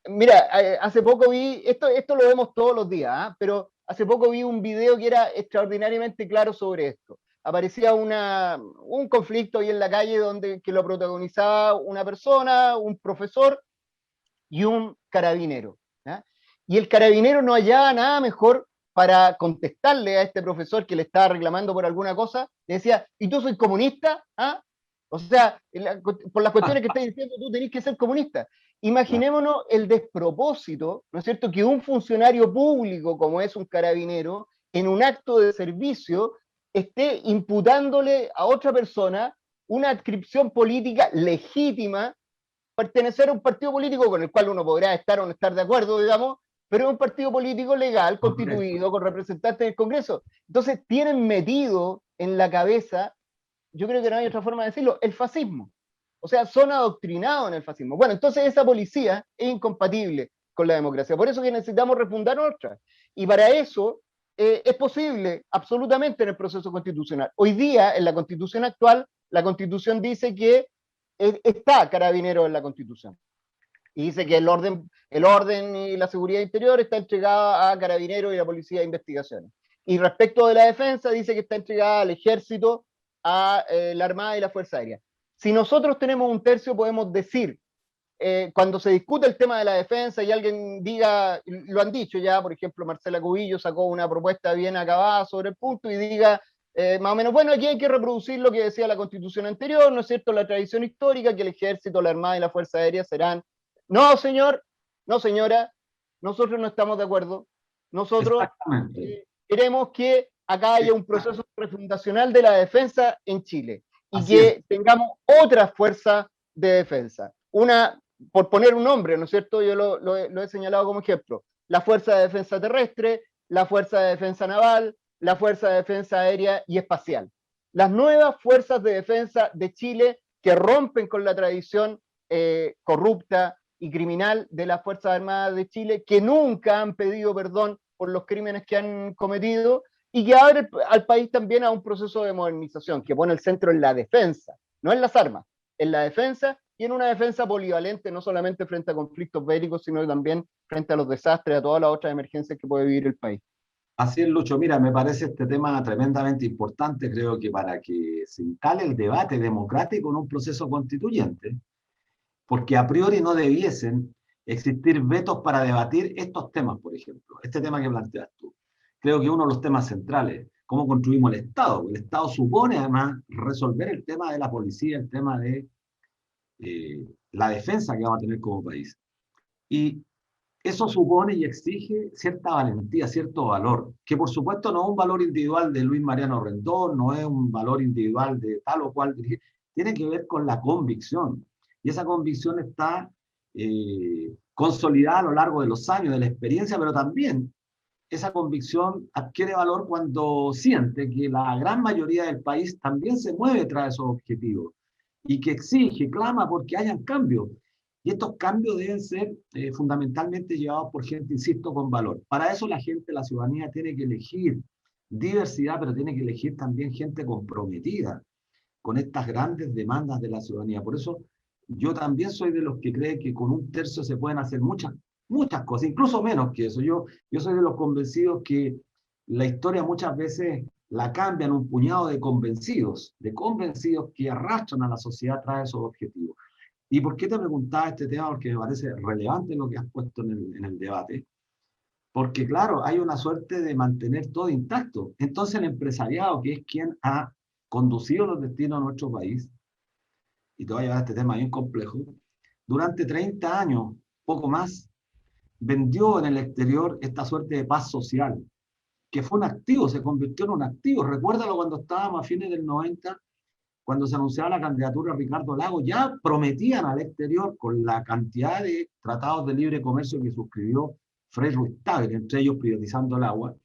Mira, hace poco vi, esto lo vemos todos los días, pero hace poco vi un video que era extraordinariamente claro sobre esto. Aparecía un conflicto ahí en la calle que lo protagonizaba una persona, un profesor y un carabinero. ¿Ya? Y el carabinero no hallaba nada mejor para contestarle a este profesor que le estaba reclamando por alguna cosa. Le decía, ¿y tú soy comunista? ¿Ah? O sea, por las cuestiones que estás diciendo, tú tenés que ser comunista. Imaginémonos el despropósito, ¿no es cierto?, que un funcionario público como es un carabinero, en un acto de servicio, esté imputándole a otra persona una adscripción política legítima, pertenecer a un partido político con el cual uno podrá estar o no estar de acuerdo, digamos, pero es un partido político legal, constituido, con representantes del Congreso. Entonces tienen metido en la cabeza, yo creo que no hay otra forma de decirlo, el fascismo. O sea, son adoctrinados en el fascismo. Bueno, entonces esa policía es incompatible con la democracia. Por eso que necesitamos refundar otra. Y para eso es posible absolutamente en el proceso constitucional. Hoy día, en la constitución actual, la constitución dice que está Carabineros en la constitución. Y dice que el orden y la seguridad interior está entregada a Carabineros y a la Policía de Investigaciones. Y respecto de la defensa, dice que está entregada al Ejército, a la Armada y la Fuerza Aérea. Si nosotros tenemos un tercio, podemos decir, cuando se discute el tema de la defensa y alguien diga, lo han dicho ya, por ejemplo, Marcela Cubillo sacó una propuesta bien acabada sobre el punto y diga, más o menos, bueno, aquí hay que reproducir lo que decía la Constitución anterior, ¿no es cierto?, la tradición histórica, que el Ejército, la Armada y la Fuerza Aérea serán... No, señor, no, señora, nosotros no estamos de acuerdo. Nosotros queremos que acá haya un proceso refundacional de la defensa en Chile y así que tengamos otra fuerza de defensa. Una, por poner un nombre, ¿no es cierto? Yo lo he señalado como ejemplo. La Fuerza de Defensa Terrestre, la Fuerza de Defensa Naval, la Fuerza de Defensa Aérea y Espacial. Las nuevas fuerzas de defensa de Chile que rompen con la tradición corrupta y criminal de las Fuerzas Armadas de Chile, que nunca han pedido perdón por los crímenes que han cometido y que abre al país también a un proceso de modernización que pone el centro en la defensa, no en las armas, en la defensa y en una defensa polivalente, no solamente frente a conflictos bélicos, sino también frente a los desastres, a todas las otras emergencias que puede vivir el país. Así es, Lucho. Mira, me parece este tema tremendamente importante. Creo que para que se instale el debate democrático en un proceso constituyente, porque a priori no debiesen existir vetos para debatir estos temas, por ejemplo. Este tema que planteas tú. Creo que es uno de los temas centrales. ¿Cómo construimos el Estado? El Estado supone, además, resolver el tema de la policía, el tema de la defensa que vamos a tener como país. Y eso supone y exige cierta valentía, cierto valor, que por supuesto no es un valor individual de Luis Mariano Rendón, no es un valor individual de tal o cual dirigente, tiene que ver con la convicción. Y esa convicción está consolidada a lo largo de los años, de la experiencia, pero también esa convicción adquiere valor cuando siente que la gran mayoría del país también se mueve tras esos objetivos y que exige, clama porque hayan cambios. Y estos cambios deben ser fundamentalmente llevados por gente, insisto, con valor. Para eso la gente, la ciudadanía, tiene que elegir diversidad, pero tiene que elegir también gente comprometida con estas grandes demandas de la ciudadanía. Por eso yo también soy de los que cree que con un tercio se pueden hacer muchas muchas cosas, incluso menos que eso. Yo soy de los convencidos que la historia muchas veces la cambian un puñado de convencidos que arrastran a la sociedad tras esos objetivos. ¿Y por qué te preguntaba este tema? Porque me parece relevante lo que has puesto en el debate. Porque, claro, hay una suerte de mantener todo intacto. Entonces, el empresariado, que es quien ha conducido los destinos de nuestro país, y te voy a llevar a este tema bien complejo, durante 30 años, poco más, vendió en el exterior esta suerte de paz social, que fue un activo, se convirtió en un activo. Recuérdalo cuando estábamos a fines del 90, cuando se anunciaba la candidatura de Ricardo Lagos, ya prometían al exterior, con la cantidad de tratados de libre comercio que suscribió Frei Ruiz-Tagle, entre ellos privatizando el agua,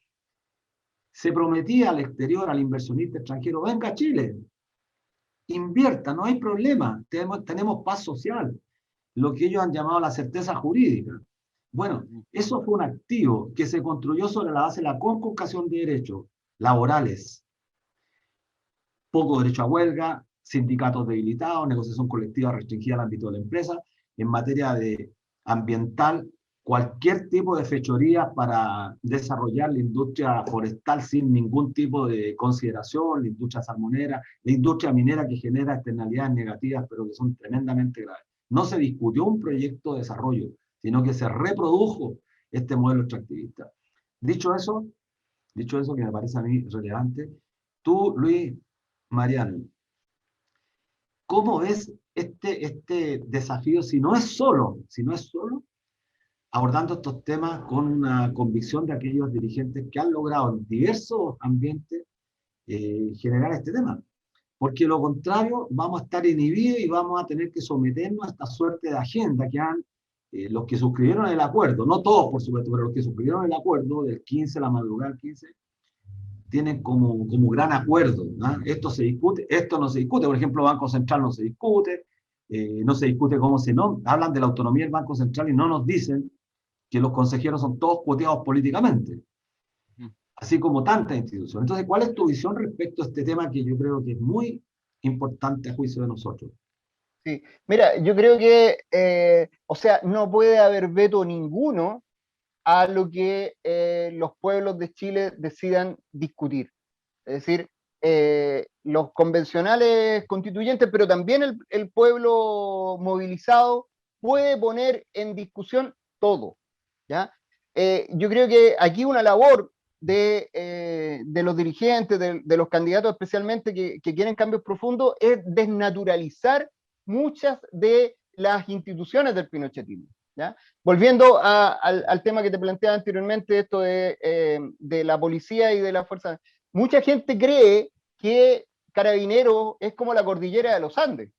se prometía al exterior, al inversionista extranjero, venga a Chile, invierta, no hay problema, tenemos paz social, lo que ellos han llamado la certeza jurídica. Bueno, eso fue un activo que se construyó sobre la base de la conculcación de derechos laborales, poco derecho a huelga, sindicatos debilitados, negociación colectiva restringida al ámbito de la empresa, en materia de ambiental, cualquier tipo de fechoría para desarrollar la industria forestal sin ningún tipo de consideración, la industria salmonera, la industria minera que genera externalidades negativas, pero que son tremendamente graves. No se discutió un proyecto de desarrollo, sino que se reprodujo este modelo extractivista. Dicho eso, que me parece a mí relevante, tú, Luis, Mariano, ¿cómo ves este desafío si no es solo abordando estos temas con una convicción de aquellos dirigentes que han logrado en diversos ambientes generar este tema? Porque lo contrario, vamos a estar inhibidos y vamos a tener que someternos a esta suerte de agenda que han los que suscribieron el acuerdo, no todos por supuesto, pero los que suscribieron el acuerdo del 15, la madrugada del 15, tienen como gran acuerdo, ¿no? Esto se discute, esto no se discute. Por ejemplo, Banco Central no se discute, no se discute cómo se nombra. Hablan de la autonomía del Banco Central y no nos dicen que los consejeros son todos cuoteados políticamente, así como tantas instituciones. Entonces, ¿cuál es tu visión respecto a este tema que yo creo que es muy importante a juicio de nosotros? Sí, mira, yo creo que, o sea, no puede haber veto ninguno a lo que los pueblos de Chile decidan discutir. Es decir, los convencionales constituyentes, pero también el pueblo movilizado puede poner en discusión todo, ¿ya? Yo creo que aquí una labor de los dirigentes, de los candidatos especialmente que quieren cambios profundos, es desnaturalizar muchas de las instituciones del pinochetismo, ¿ya? Volviendo al tema que te planteaba anteriormente, esto de la policía y de la fuerza. Mucha gente cree que Carabineros es como la cordillera de los Andes,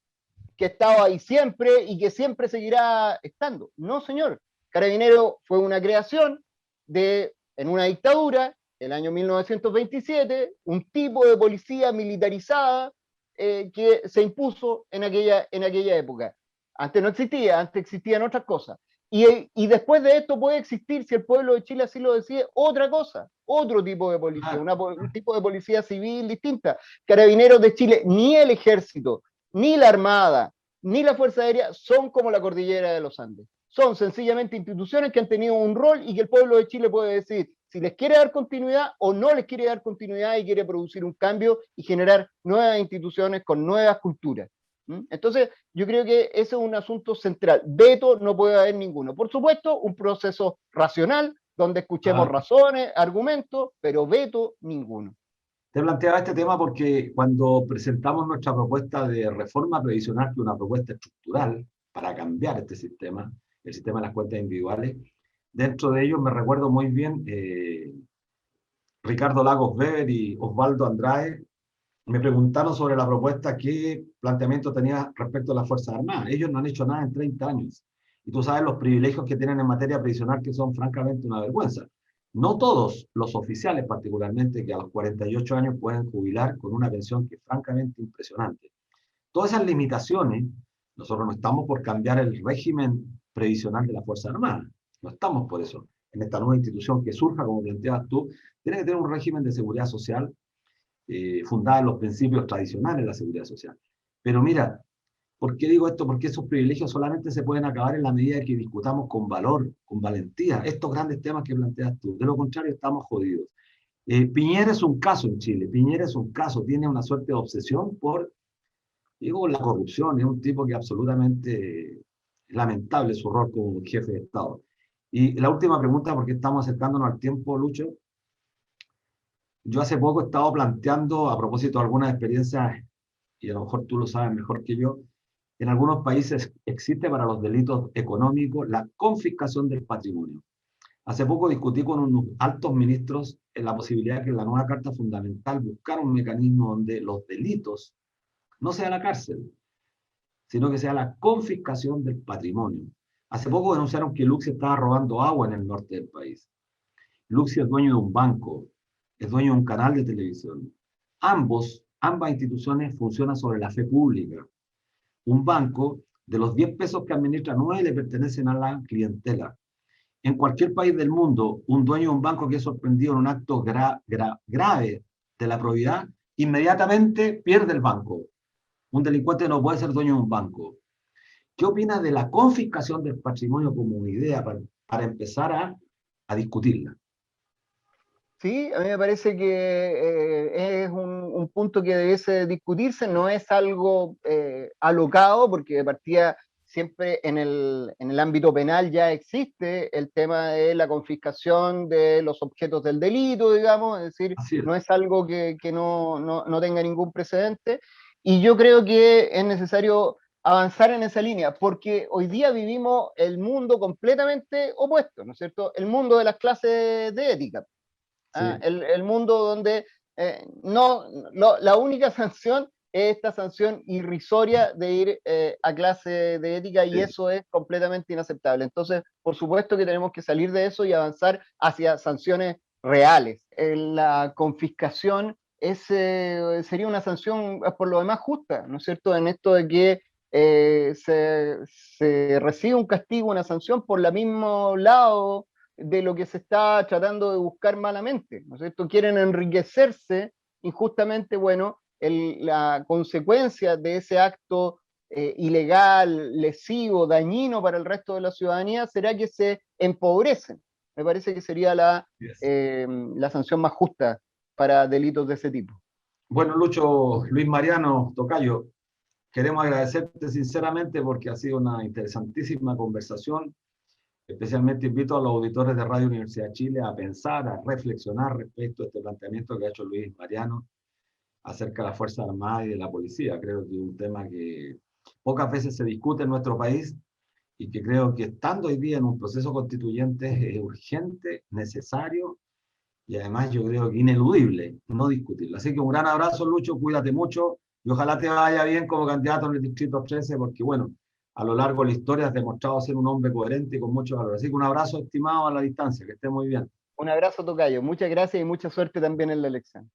que ha estado ahí siempre y que siempre seguirá estando. No, señor. Carabineros fue una creación en una dictadura, el año 1927, un tipo de policía militarizada que se impuso en aquella época. Antes no existía, antes existían otras cosas. Y después de esto puede existir, si el pueblo de Chile así lo decide, otra cosa, otro tipo de policía, un tipo de policía civil distinta. Carabineros de Chile, ni el ejército, ni la armada, ni la fuerza aérea son como la cordillera de los Andes. Son sencillamente instituciones que han tenido un rol y que el pueblo de Chile puede decir si les quiere dar continuidad o no les quiere dar continuidad y quiere producir un cambio y generar nuevas instituciones con nuevas culturas. Entonces, yo creo que ese es un asunto central. Veto no puede haber ninguno. Por supuesto, un proceso racional, donde escuchemos razones, argumentos, pero veto ninguno. Te planteaba este tema porque cuando presentamos nuestra propuesta de reforma previsional, que es una propuesta estructural para cambiar este sistema, el sistema de las cuentas individuales, dentro de ellos me recuerdo muy bien Ricardo Lagos Weber y Osvaldo Andrade me preguntaron sobre la propuesta qué planteamiento tenía respecto a las Fuerzas Armadas. Ellos no han hecho nada en 30 años. Y tú sabes los privilegios que tienen en materia previsional que son francamente una vergüenza. No todos los oficiales, particularmente, que a los 48 años pueden jubilar con una pensión que es francamente impresionante. Todas esas limitaciones, nosotros no estamos por cambiar el régimen previsional de la Fuerza Armada. No estamos por eso. En esta nueva institución que surja, como planteabas tú, tiene que tener un régimen de seguridad social fundada en los principios tradicionales de la seguridad social. Pero mira, ¿Por qué digo esto? Porque esos privilegios solamente se pueden acabar en la medida que discutamos con valor, con valentía, estos grandes temas que planteas tú. De lo contrario, estamos jodidos. Piñera es un caso en Chile. Piñera es un caso, tiene una suerte de obsesión por, digo, la corrupción. Es un tipo que absolutamente lamentable su rol como jefe de Estado. Y la última pregunta, porque estamos acercándonos al tiempo, Lucho. Yo hace poco he estado planteando, a propósito de algunas experiencias, y a lo mejor tú lo sabes mejor que yo, en algunos países existe para los delitos económicos la confiscación del patrimonio. Hace poco discutí con unos altos ministros en la posibilidad que en la nueva Carta Fundamental buscar un mecanismo donde los delitos no sea la cárcel, sino que sea la confiscación del patrimonio. Hace poco denunciaron que Luxi estaba robando agua en el norte del país. Luxi es dueño de un banco, es dueño de un canal de televisión. Ambas instituciones funcionan sobre la fe pública. Un banco, de los 10 pesos que administra, 9 le pertenecen a la clientela. En cualquier país del mundo, un dueño de un banco que es sorprendido en un acto grave de la probidad, inmediatamente pierde el banco. Un delincuente no puede ser dueño de un banco. ¿Qué opinas de la confiscación del patrimonio como una idea para empezar a discutirla? Sí, a mí me parece que es un punto que debiese discutirse, no es algo alocado, porque de partida siempre en el ámbito penal ya existe el tema de la confiscación de los objetos del delito, digamos, es decir, no es algo que no tenga ningún precedente, y yo creo que es necesario avanzar en esa línea, porque hoy día vivimos el mundo completamente opuesto, ¿no es cierto? El mundo de las clases de ética. Sí. El mundo donde la única sanción es esta sanción irrisoria de ir a clase de ética, y eso es completamente inaceptable. Entonces, por supuesto que tenemos que salir de eso y avanzar hacia sanciones reales. La confiscación sería una sanción por lo demás justa, ¿no es cierto? En esto de que se recibe un castigo, una sanción por el mismo lado de lo que se está tratando de buscar malamente, ¿no es cierto? Quieren enriquecerse injustamente, bueno, la consecuencia de ese acto ilegal, lesivo, dañino para el resto de la ciudadanía será que se empobrecen. Me parece que sería la sanción más justa para delitos de ese tipo. Bueno, Lucho, Luis Mariano, tocayo, queremos agradecerte sinceramente porque ha sido una interesantísima conversación. Especialmente invito a los auditores de Radio Universidad de Chile a pensar, a reflexionar respecto a este planteamiento que ha hecho Luis Mariano acerca de la Fuerza Armada y de la policía. Creo que es un tema que pocas veces se discute en nuestro país y que creo que estando hoy día en un proceso constituyente es urgente, necesario y además yo creo que ineludible no discutirlo. Así que un gran abrazo, Lucho, cuídate mucho y ojalá te vaya bien como candidato en el Distrito 13 porque bueno, a lo largo de la historia has demostrado ser un hombre coherente y con mucho valor. Así que un abrazo estimado a la distancia, que esté muy bien. Un abrazo, tocayo. Muchas gracias y mucha suerte también en la elección.